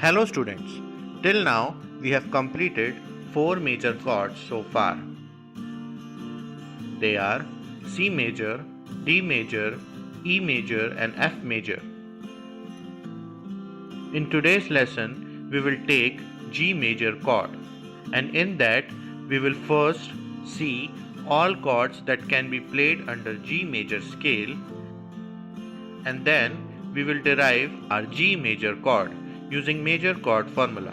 Hello students, till now we have completed 4 major chords so far. They are C major, D major, E major and F major. In today's lesson we will take G major chord, and in that we will first see all chords that can be played under G major scale, and then we will derive our G major chord using major chord formula.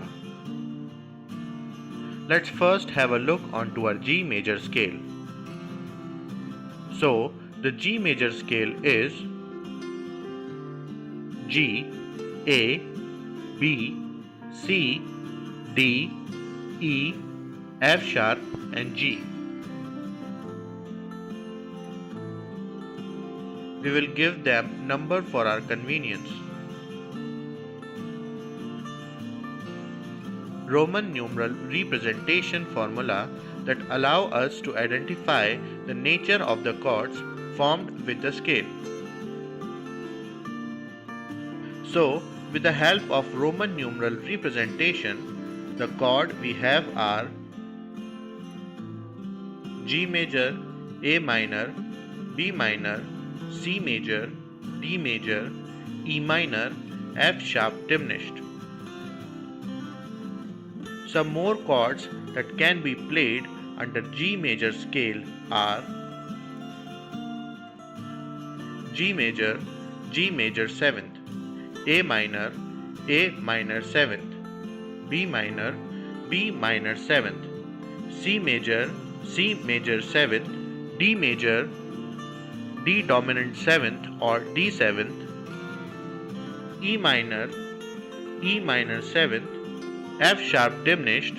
Let's first have a look onto our G major scale. So, the G major scale is G, A, B, C, D, E, F sharp and G. We will give them number for our convenience. Roman numeral representation formula that allow us to identify the nature of the chords formed with the scale. So, with the help of Roman numeral representation, the chord we have are G major, A minor, B minor, C major, D major, E minor, F sharp diminished. Some more chords that can be played under G major scale are G major 7th, A minor 7th, B minor 7th, C major 7th, D major D dominant 7th or D 7th, E minor 7th, F sharp diminished,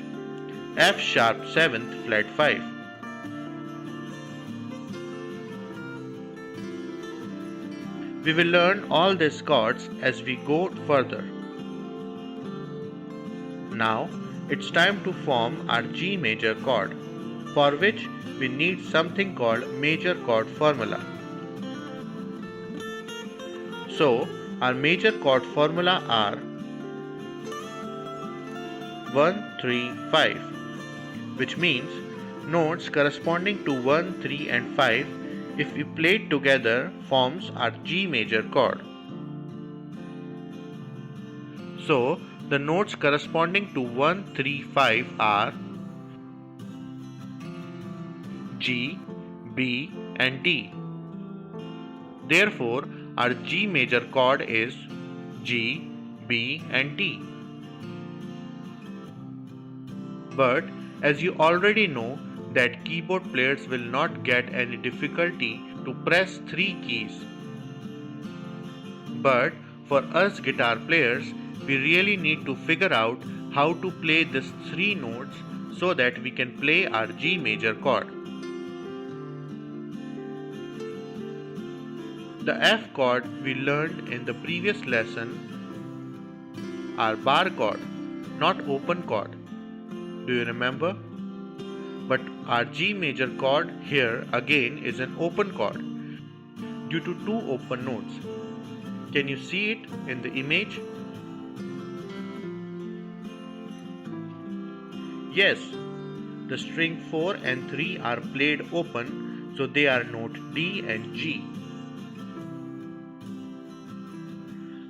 F sharp 7th flat 5. We will learn all these chords as we go further. Now it's time to form our G major chord, for which we need something called major chord formula. So our major chord formula are 1, 3, 5, which means notes corresponding to 1, 3 and 5 if we played together forms our G major chord. So the notes corresponding to 1, 3, 5 are G, B and D. Therefore our G major chord is G, B and D. But as you already know that keyboard players will not get any difficulty to press 3 keys. But for us guitar players, we really need to figure out how to play these 3 notes so that we can play our G major chord. The F chord we learned in the previous lesson are bar chord, not open chord. Do you remember? But our G major chord here again is an open chord due to 2 open notes. Can you see it in the image? Yes, the string 4 and 3 are played open, so they are note D and G.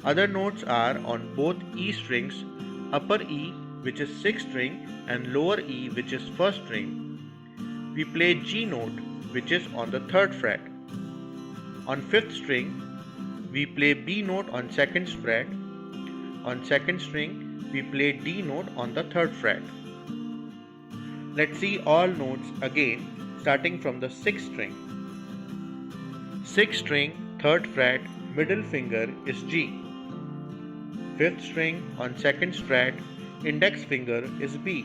Other notes are on both E strings, upper E which is 6th string and lower E which is 1st string. We play G note which is on the 3rd fret. On 5th string we play B note on 2nd fret. On 2nd string we play D note on the 3rd fret. Let's see all notes again starting from the 6th string. 6th string 3rd fret middle finger is G. 5th string on 2nd fret index finger is B.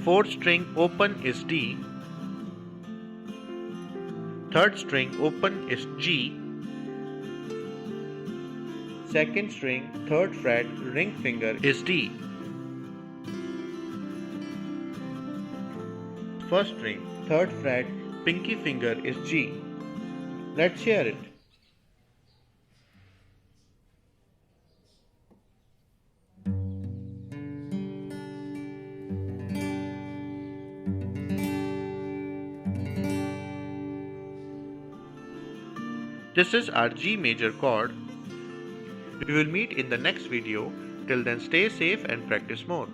4th string open is D. 3rd string open is G. 2nd string 3rd fret ring finger is D. 1st string 3rd fret pinky finger is G. Let's hear it. This is our G major chord. We will meet in the next video. Till then, stay safe and practice more.